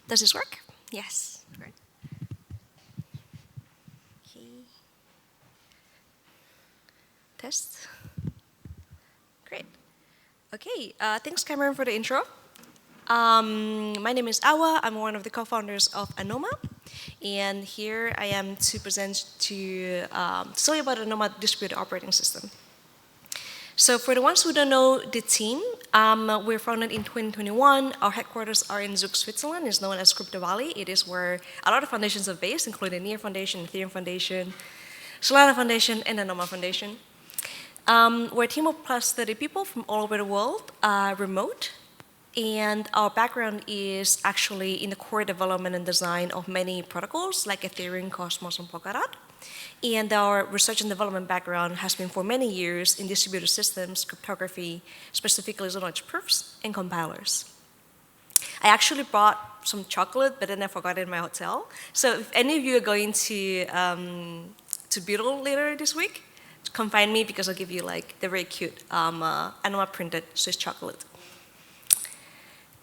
Does this work? Yes. Great. Okay. Test. Great. Okay. Thanks, Cameron, for the intro. My name is Awa. I'm one of the co-founders of Anoma, and here I am to present to tell you about Anoma distributed operating system. So for the ones who don't know the team, we're founded in 2021. Our headquarters are in Zug, Switzerland. It's known as Crypto Valley. It is where a lot of foundations are based, including Near Foundation, Ethereum Foundation, Solana Foundation, and Anoma Foundation. We're a team of plus 30 people from all over the world, remote. And our background is actually in the core development and design of many protocols like Ethereum, Cosmos, and Polkadot. And our research and development background has been for many years in distributed systems, cryptography, specifically zero-knowledge proofs, and compilers. I actually brought some chocolate, but then I forgot it in my hotel. So if any of you are going to Beetle later this week, come find me because I'll give you like the very cute Anoma printed Swiss chocolate.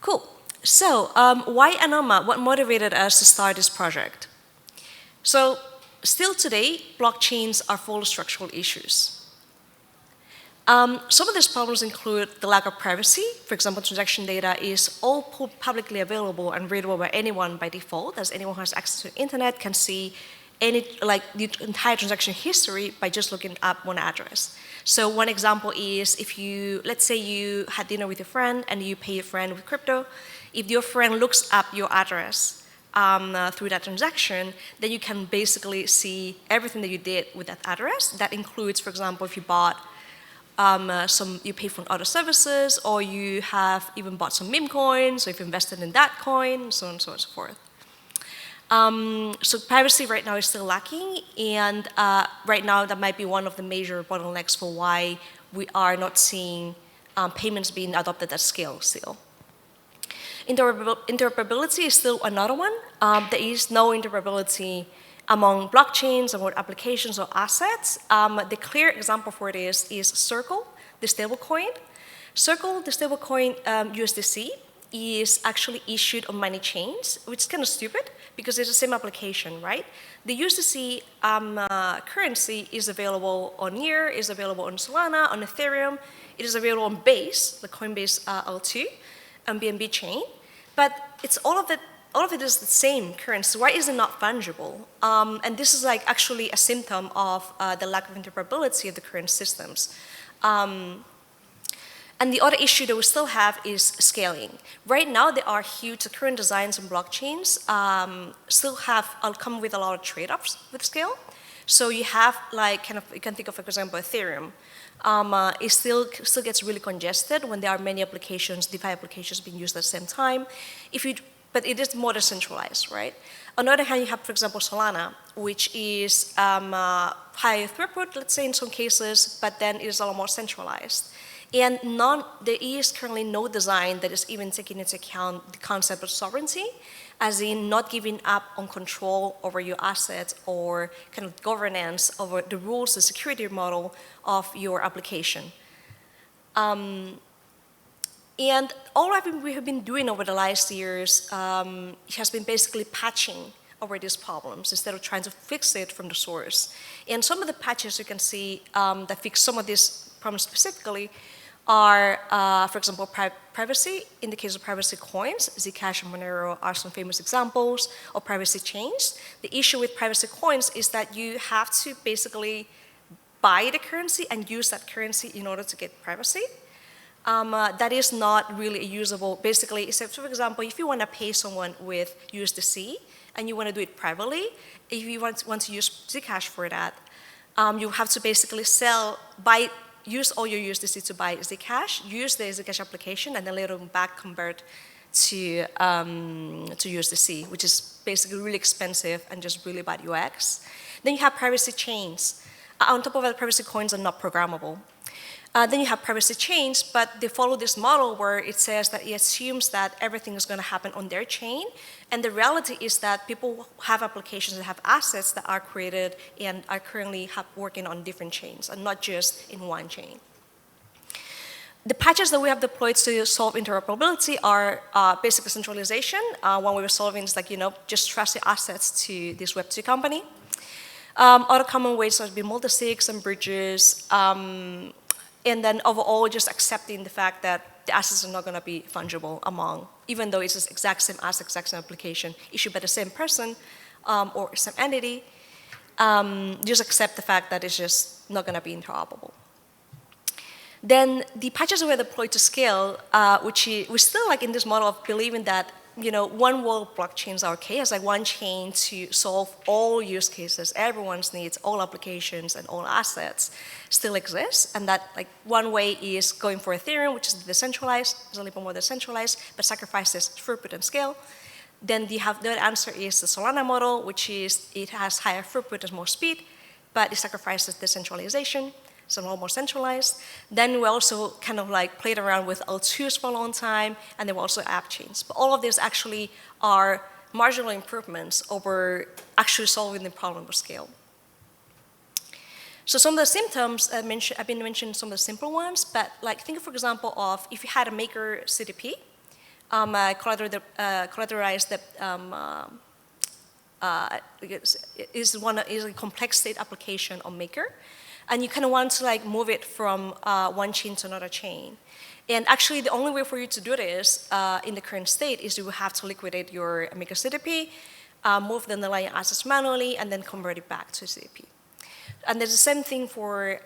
Cool. So why Anoma? What motivated us to start this project? So still today, blockchains are full of structural issues. Some of these problems include the lack of privacy. For example, transaction data is all publicly available and readable by anyone by default, as anyone who has access to the internet can see the entire transaction history by just looking up one address. So one example is if let's say you had dinner with a friend and you pay your friend with crypto. If your friend looks up your address through that transaction, then you can basically see everything that you did with that address. That includes, for example, if you bought you pay for other services, or you have even bought some meme coins, or if you invested in that coin, so on and so forth. So privacy right now is still lacking, and right now that might be one of the major bottlenecks for why we are not seeing payments being adopted at scale still. Interoperability is still another one. There is no interoperability among blockchains, among applications or assets. The clear example for this is Circle, the stablecoin. Circle, the stablecoin USDC, is actually issued on many chains, which is kind of stupid because it's the same application, right? The USDC currency is available on Near, is available on Solana, on Ethereum. It is available on Base, the Coinbase L2, and BNB chain. But it's all of it is the same currency. Why is it not fungible? And this is like actually a symptom of the lack of interoperability of the current systems. And the other issue that we still have is scaling. Right now, there are huge, the current designs and blockchains still come with a lot of trade-offs with scale. So you have you can think of, for example, Ethereum. It still gets really congested when there are many applications, DeFi applications being used at the same time. But it is more decentralized, right? On the other hand, you have, for example, Solana, which is higher throughput, let's say in some cases, but then it is a lot more centralized. And there is currently no design that is even taking into account the concept of sovereignty, as in not giving up on control over your assets or kind of governance over the rules, the security model of your application. And all we have been doing over the last years has been basically patching over these problems instead of trying to fix it from the source. And some of the patches you can see that fix some of these problems specifically are, for example, privacy. In the case of privacy coins, Zcash and Monero are some famous examples of privacy chains. The issue with privacy coins is that you have to basically buy the currency and use that currency in order to get privacy. That is not really usable. Basically, so for example, if you want to pay someone with USDC and you want to do it privately, if you want to use Zcash for that, you have to basically use all your USDC to buy Zcash, use the Zcash application, and then later back convert to USDC, which is basically really expensive and just really bad UX. Then you have privacy chains. On top of that, privacy coins are not programmable. Then you have privacy chains, but they follow this model where it says that it assumes that everything is going to happen on their chain. And the reality is that people have applications that have assets that are created and are currently working on different chains and not just in one chain. The patches that we have deployed to solve interoperability are basic centralization. One we were solving is like, just transfer assets to this Web2 company. Other common ways would be multi-sigs and bridges, and then overall just accepting the fact that the assets are not going to be fungible among, even though it's the exact same asset, exact same application issued by the same person or some entity, just accept the fact that it's just not going to be interoperable. Then the patches that were deployed to scale, which we're still like in this model of believing that one world blockchains are okay, as like one chain to solve all use cases, everyone's needs, all applications and all assets still exists, and that like one way is going for Ethereum, which is decentralized, it's a little bit more decentralized, but sacrifices throughput and scale. Then the other answer is the Solana model, which is it has higher throughput and more speed, but it sacrifices decentralization. So a lot more centralized. Then we also kind of like played around with L2s for a long time, and there were also app chains. But all of these actually are marginal improvements over actually solving the problem of scale. So some of the symptoms I've been mentioning some of the simple ones, but like think for example of if you had a maker CDP, collateralized that is a complex state application on maker. And you kind of want to like move it from one chain to another chain. And actually the only way for you to do this in the current state is you will have to liquidate your maker CDP, move the underlying assets manually, and then convert it back to CDP. And there's the same thing for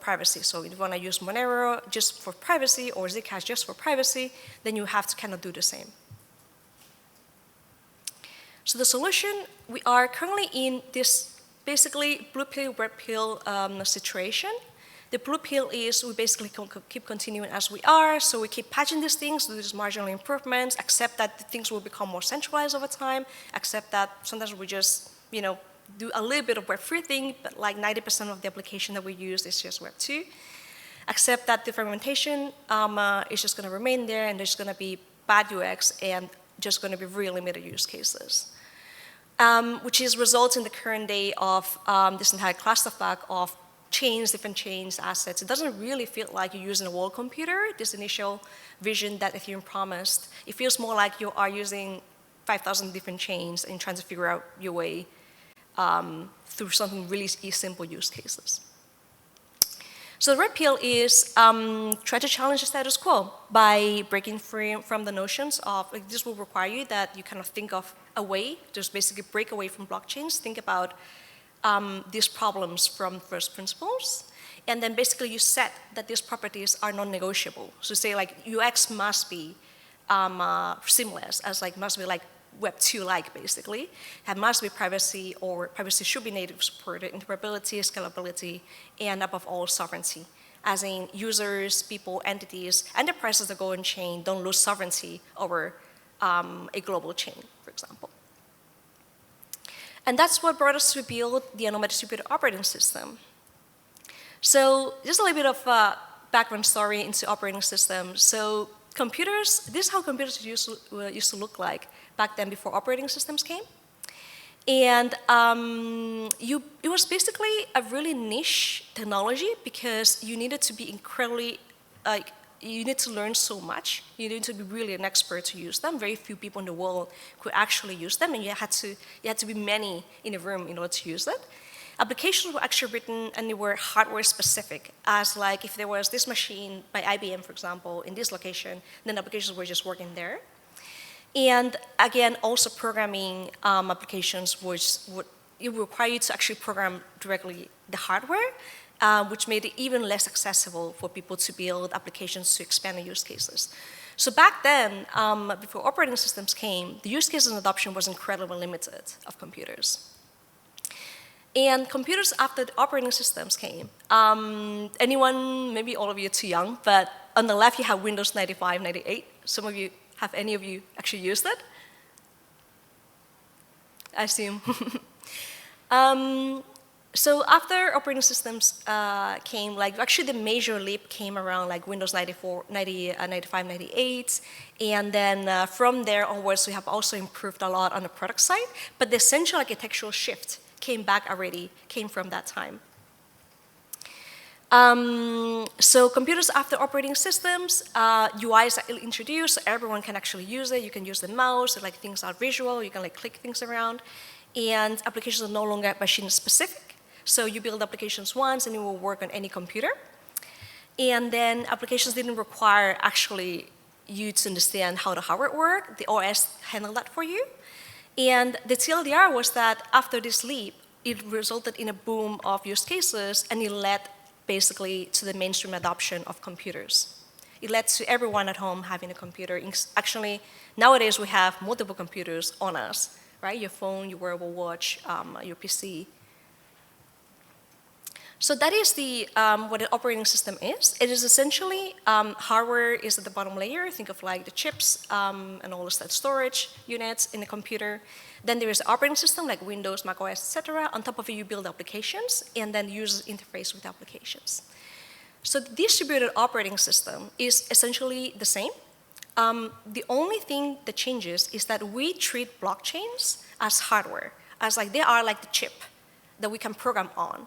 privacy. So if you want to use Monero just for privacy or Zcash just for privacy, then you have to kind of do the same. So the solution, we are currently in this basically blue pill, red pill situation. The blue pill is we basically keep continuing as we are, so we keep patching these things, do these marginal improvements, accept that the things will become more centralized over time, accept that sometimes we just, do a little bit of Web3 thing, but like 90% of the application that we use is just Web2. Accept that the fragmentation is just going to remain there, and there's going to be bad UX and just going to be really limited use cases. Which is results in the current day of this entire clusterfuck of chains, different chains, assets. It doesn't really feel like you're using a world computer, this initial vision that Ethereum promised. It feels more like you are using 5,000 different chains and trying to figure out your way through something really simple use cases. So the red pill is try to challenge the status quo by breaking free from the notions of, like, this will require you that you kind of think of a way, just basically break away from blockchains, think about these problems from first principles, and then basically you set that these properties are non-negotiable. So say like UX must be seamless, as like must be like Web2-like basically. It must be privacy, or privacy should be native supported, interoperability, scalability, and above all sovereignty. As in users, people, entities, enterprises that go on chain don't lose sovereignty over a global chain, for example. And that's what brought us to build the Anoma distributed operating system. So just a little bit of background story into operating systems. So computers, this is how computers used to look like back then before operating systems came. And it was basically a really niche technology because you needed to be incredibly, you need to learn so much. You need to be really an expert to use them. Very few people in the world could actually use them, and you had to be many in a room in order to use it. Applications were actually written, and they were hardware specific, as like if there was this machine by IBM, for example, in this location, then applications were just working there. And again, also programming applications would require you to actually program directly the hardware, which made it even less accessible for people to build applications to expand the use cases. So back then, before operating systems came, the use cases and adoption was incredibly limited of computers. And computers after the operating systems came, anyone, maybe all of you are too young, but on the left you have Windows 95, 98. Some of you, have any of you actually used it? I assume. So after operating systems came, like actually the major leap came around like Windows 94, 95, 98. And then from there onwards, we have also improved a lot on the product side. But the essential architectural shift came from that time. So computers after operating systems, UIs are introduced, so everyone can actually use it. You can use the mouse, like things are visual, you can like click things around. And applications are no longer machine specific. So you build applications once and it will work on any computer. And then applications didn't require actually you to understand how the hardware worked. The OS handled that for you. And the TLDR was that after this leap, it resulted in a boom of use cases, and it led basically to the mainstream adoption of computers. It led to everyone at home having a computer. Actually, nowadays we have multiple computers on us, right? Your phone, your wearable watch, your PC. So that is what an operating system is. It is essentially hardware is at the bottom layer. Think of like the chips and all the storage units in the computer. Then there is the operating system like Windows, Mac OS, etc. On top of it, you build applications, and then users interface with applications. So the distributed operating system is essentially the same. The only thing that changes is that we treat blockchains as hardware, as like they are like the chip that we can program on.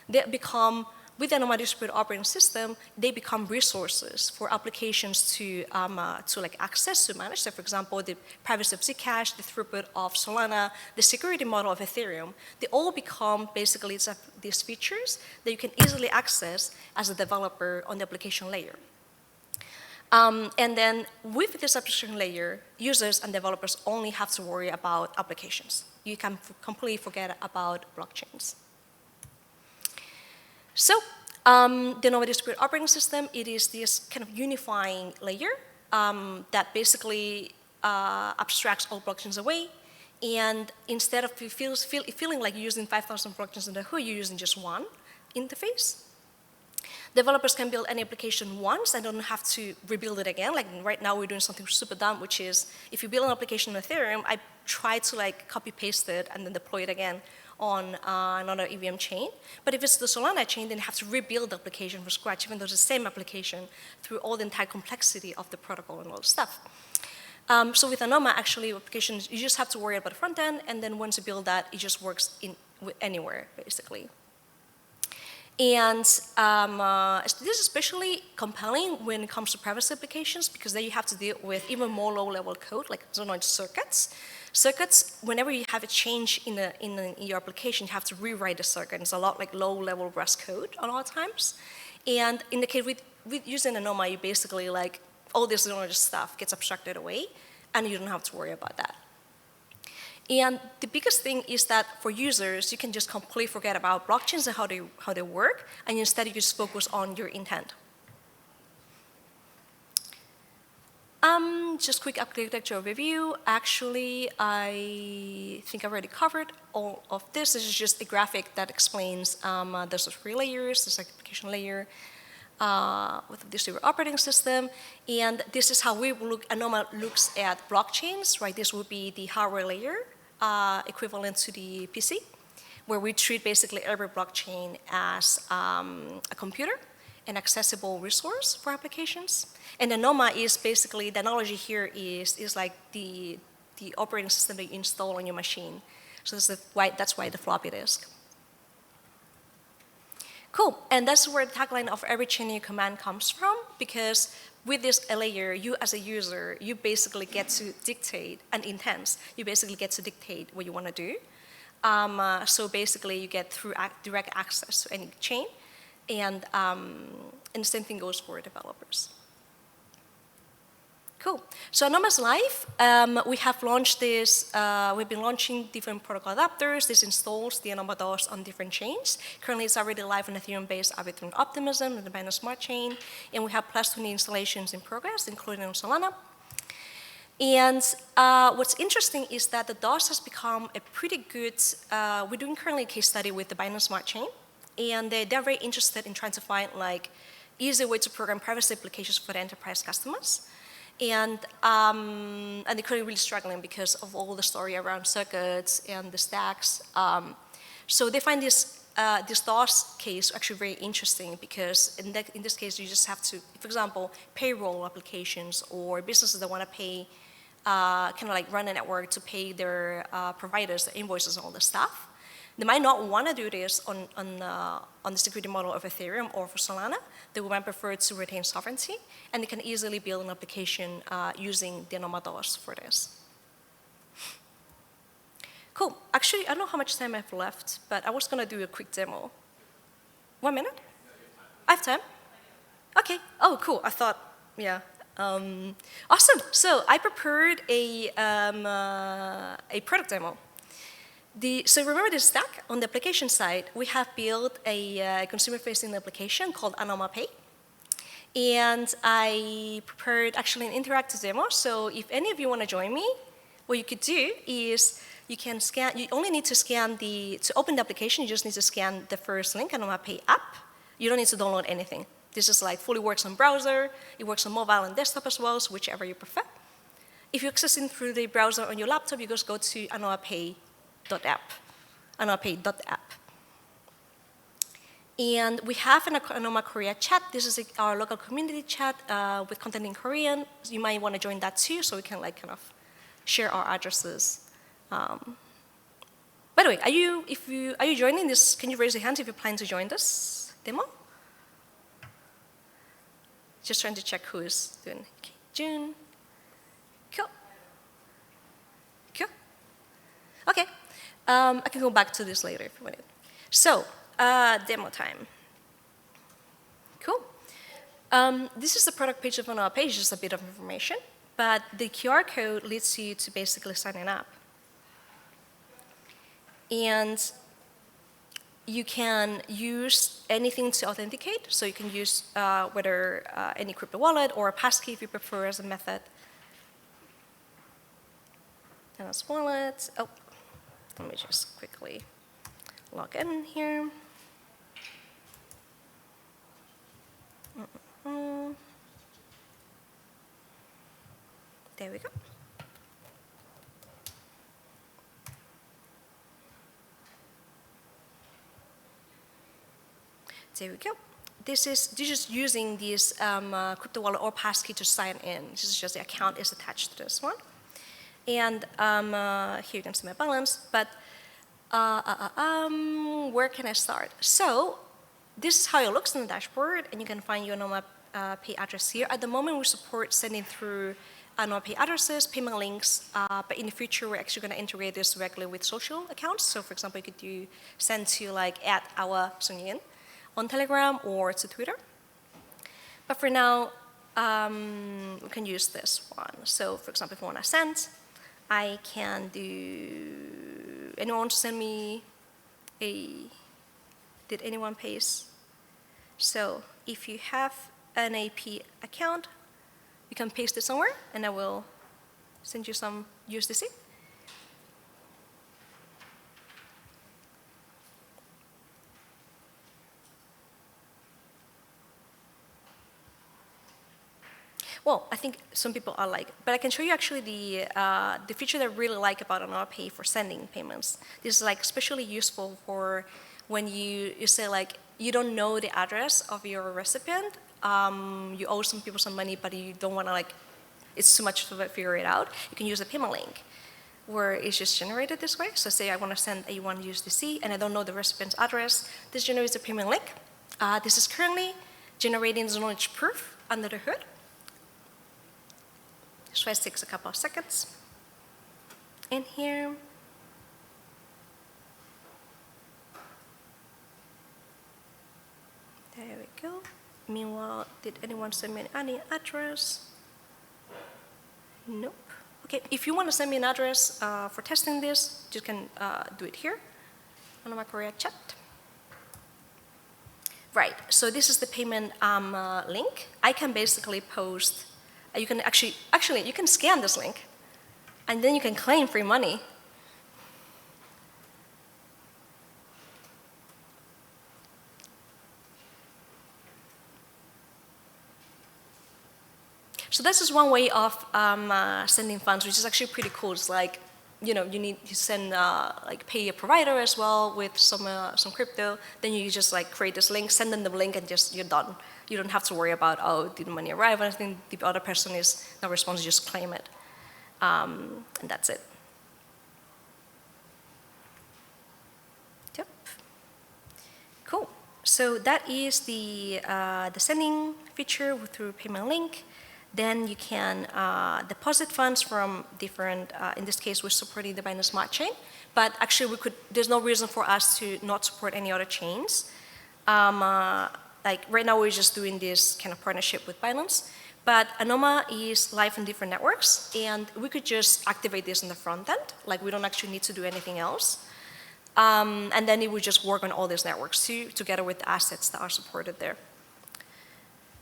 They become, with the Anoma distributed operating system, they become resources for applications to like access, to manage. So for example, the privacy of Zcash, the throughput of Solana, the security model of Ethereum, they all become basically these features that you can easily access as a developer on the application layer. And then with this application layer, users and developers only have to worry about applications. You can completely forget about blockchains. So the Anoma distributed operating system, it is this kind of unifying layer that basically abstracts all blockchains away. And instead of feeling like you're using 5,000 blockchains in the hood, you're using just one interface. Developers can build any application once and don't have to rebuild it again. Like right now, we're doing something super dumb, which is if you build an application in Ethereum, I try to like copy paste it and then deploy it again on another EVM chain. But if it's the Solana chain, then you have to rebuild the application from scratch, even though it's the same application, through all the entire complexity of the protocol and all the stuff. So with Anoma, actually, applications, you just have to worry about the front end, and then once you build that, it just works anywhere, basically. And this is especially compelling when it comes to privacy applications, because then you have to deal with even more low-level code, like zoned circuits. Circuits, whenever you have a change in your application, you have to rewrite the circuit. It's a lot like low-level Rust code a lot of times. And in the case with using Anoma, you basically like all this zoned stuff gets abstracted away, and you don't have to worry about that. And the biggest thing is that for users, you can just completely forget about blockchains and how they work, and instead you just focus on your intent. Just quick architecture overview. Actually, I think I already covered all of this. This is just a graphic that explains there's three layers. There's like application layer with a distributed operating system, and this is how we look. Anoma looks at blockchains, right? This would be the hardware layer, equivalent to the PC, where we treat basically every blockchain as a computer, an accessible resource for applications. And Anoma is basically, the analogy here is like the operating system that you install on your machine. So that's why the floppy disk. Cool, and that's where the tagline of every chain in your command comes from, because with this layer, you as a user, you basically get to dictate an intent. You basically get to dictate what you want to do. So basically, you get through direct access to any chain, and the same thing goes for developers. Cool. So Anoma's live. We have launched this. We've been launching different protocol adapters. This installs the Anoma DOS on different chains. Currently, it's already live on Ethereum-based Arbitrum Optimism and the Binance Smart Chain. And we have plus 20 installations in progress, including on Solana. And what's interesting is that the DOS has become a pretty good, we're doing currently a case study with the Binance Smart Chain. And they're very interested in trying to find like easy way to program privacy applications for the enterprise customers. And they're currently really struggling because of all the story around circuits and the stacks. So they find this DOS case actually very interesting, because in this case, you just have to, for example, payroll applications or businesses that want to pay, kind of like run a network to pay their providers, the invoices and all this stuff. They might not want to do this on the security model of Ethereum or for Solana. They might prefer to retain sovereignty, and they can easily build an application using the Anoma DOS for this. Cool. Actually, I don't know how much time I have left, but I was going to do a quick demo. 1 minute? I have time? Okay. Oh, cool. I thought, yeah. Awesome. So I prepared a product demo. So remember this stack? On the application side, we have built a consumer-facing application called Anoma Pay. And I prepared actually an interactive demo. So if any of you want to join me, what you could do is you can scan, you only need to scan to open the application, you just need to scan the first link, Anoma Pay app. You don't need to download anything. This is like fully works on browser. It works on mobile and desktop as well, so whichever you prefer. If you're accessing through the browser on your laptop, you just go to anomapay.app, anomapay.app. And we have an Anoma Korea chat. This is our local community chat with content in Korean. You might want to join that too, so we can like kind of share our addresses. By the way, are you joining this? Can you raise your hand if you plan to join this demo? Just trying to check who is doing. Okay, June. Cool. Cool. Okay. I can go back to this later if you want it. So, demo time. Cool. This is the product page of our page, just a bit of information. But the QR code leads you to basically signing up. And you can use anything to authenticate. So you can use whether any crypto wallet or a passkey if you prefer as a method. And as wallet. Oh, let me just quickly log in here. There we go. There we go. This is just using this crypto wallet or passkey to sign in. This is just the account is attached to this one. And here you can see my balance. But where can I start? So this is how it looks in the dashboard, and you can find your Anoma Pay address here. At the moment, we support sending through Anoma Pay addresses, payment links, but in the future, we're actually going to integrate this directly with social accounts. So for example, you could send to like @Awa Sun Yin on Telegram or to Twitter. But for now, we can use this one. So for example, if I want to send, I can do, anyone want to send me did anyone paste? So if you have an AP account, you can paste it somewhere, and I will send you some USDC. Well, I think some people are like, but I can show you actually the feature that I really like about Anoma Pay for sending payments. This is like especially useful for when you say like, you don't know the address of your recipient, you owe some people some money, but you don't want to like, it's too much to figure it out. You can use a payment link where it's just generated this way. So say I want to send A1 USDC and I don't know the recipient's address. This generates a payment link. This is currently generating the knowledge proof under the hood. This tries takes a couple of seconds. In here. There we go. Meanwhile, did anyone send me any address? Nope. Okay, if you want to send me an address for testing this, you can do it here on my Korea chat. Right, so this is the payment link. I can basically post, you can actually, you can scan this link, and then you can claim free money. So this is one way of sending funds, which is actually pretty cool. It's like, you know, you send like pay a provider as well with some crypto. Then you just like create this link, send them the link, and just you're done. You don't have to worry about, oh, did the money arrive? I think the other person is not responsible, just claim it, and that's it. So that is the sending feature through payment link. Then you can deposit funds from different, in this case, we're supporting the Binance Smart Chain, but actually there's no reason for us to not support any other chains. Like right now we're just doing this kind of partnership with Binance, but Anoma is live on different networks, and we could just activate this on the front end. Like we don't actually need to do anything else. And then it would just work on all these networks too, together with the assets that are supported there.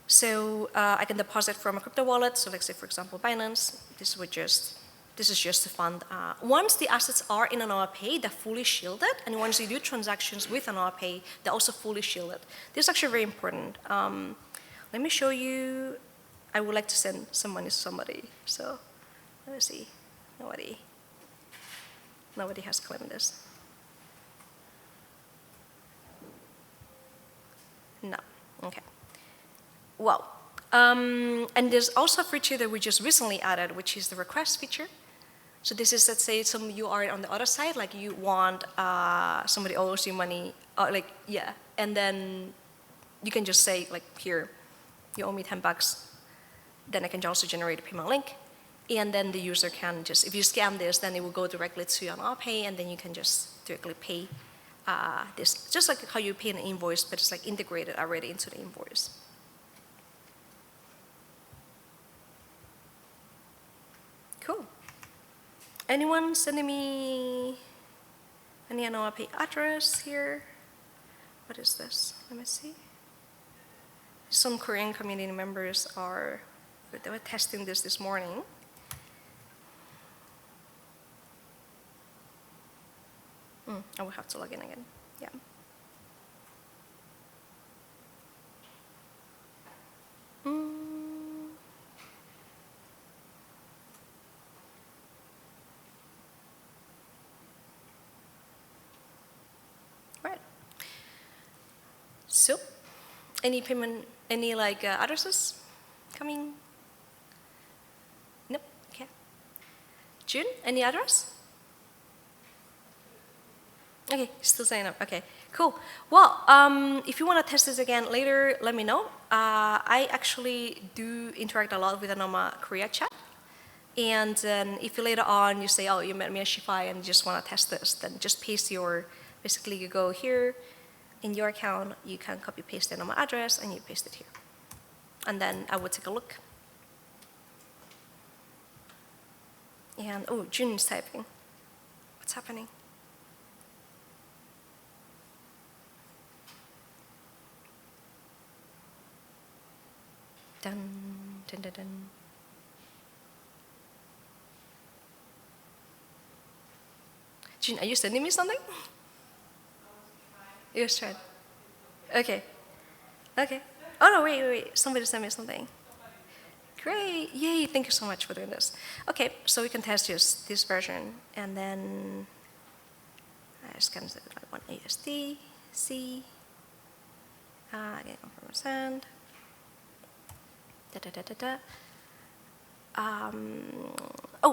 So I can deposit from a crypto wallet. So let's say, for example, Binance. This is just to fund. Once the assets are in Anoma Pay, they're fully shielded. And once you do transactions with Anoma Pay, they're also fully shielded. This is actually very important. Let me show you. I would like to send some money to somebody. So let me see. Nobody has claimed this. No. Okay. Well, and there's also a feature that we just recently added, which is the request feature. So this is, let's say, you are on the other side, like you want somebody owes you money, and then you can just say, like, here, you owe me $10. Then I can also generate a payment link, and then the user can just, if you scan this, then it will go directly to Anoma Pay, and then you can just directly pay this, just like how you pay an invoice, but it's like integrated already into the invoice. Cool. Anyone sending me any Anoma Pay address here? What is this? Let me see. Some Korean community members they were testing this morning. I will have to log in again. Yeah. Right. So, any payment, any addresses coming? Nope. Okay. June, any address? Okay, still signing up. Okay, cool. Well, if you want to test this again later, let me know. I actually do interact a lot with Anoma Korea chat. And then if you later on you say, oh, you met me at SheFi and you just want to test this, then just paste basically you go here in your account, you can copy paste the Anoma address and you paste it here. And then I would take a look. And, oh, June is typing. What's happening? Dun, dun, dun, dun. June, are you sending me something? You was trying. Okay. Okay. Oh no, wait. Somebody sent me something. Great. Yay, thank you so much for doing this. Okay, so we can test just this version. And then I just can set it like 1 ASD, C, again, confirm send.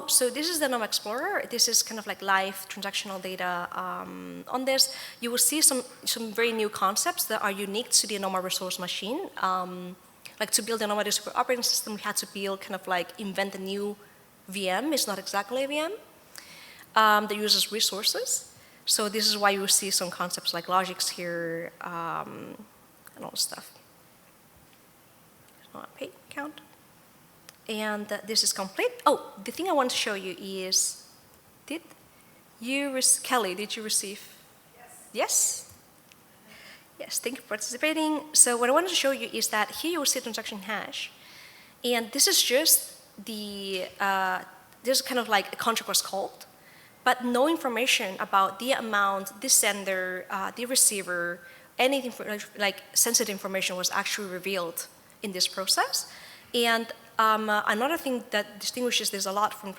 So this is the Anoma Explorer. This is kind of like live transactional data. On this, you will see some very new concepts that are unique to the Anoma resource machine. Like to build the Anoma super operating system, we had to invent a new VM. It's not exactly a VM that uses resources. So this is why you will see some concepts like logics here and all this stuff. Pay count. And this is complete. Oh, the thing I want to show you is, Kelly, did you receive? Yes. Yes? Yes, thank you for participating. So what I wanted to show you is that here you will see transaction hash. And this is just this is kind of like a contract was called, but no information about the amount, the sender, the receiver, anything like sensitive information was actually revealed in this process. And another thing that distinguishes this a lot from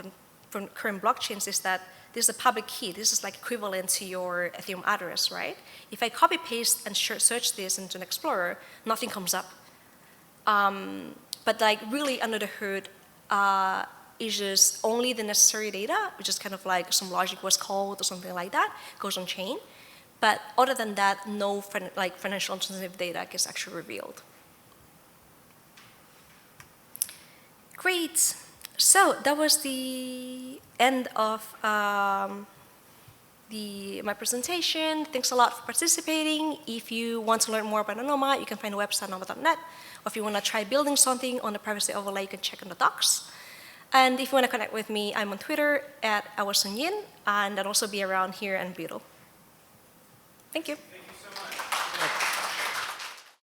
current blockchains is that this is a public key. This is like equivalent to your Ethereum address, right? If I copy paste and search this into an Explorer, nothing comes up. But like really under the hood is just only the necessary data, which is kind of like some logic was called or something like that, goes on chain. But other than that, no financial sensitive data is actually revealed. Great. So that was the end of my presentation. Thanks a lot for participating. If you want to learn more about Anoma, you can find the website anoma.net. Or if you want to try building something on the privacy overlay, you can check on the docs. And if you want to connect with me, I'm on Twitter at Awa Sun Yin, and I'll also be around here in Bureau. Thank you.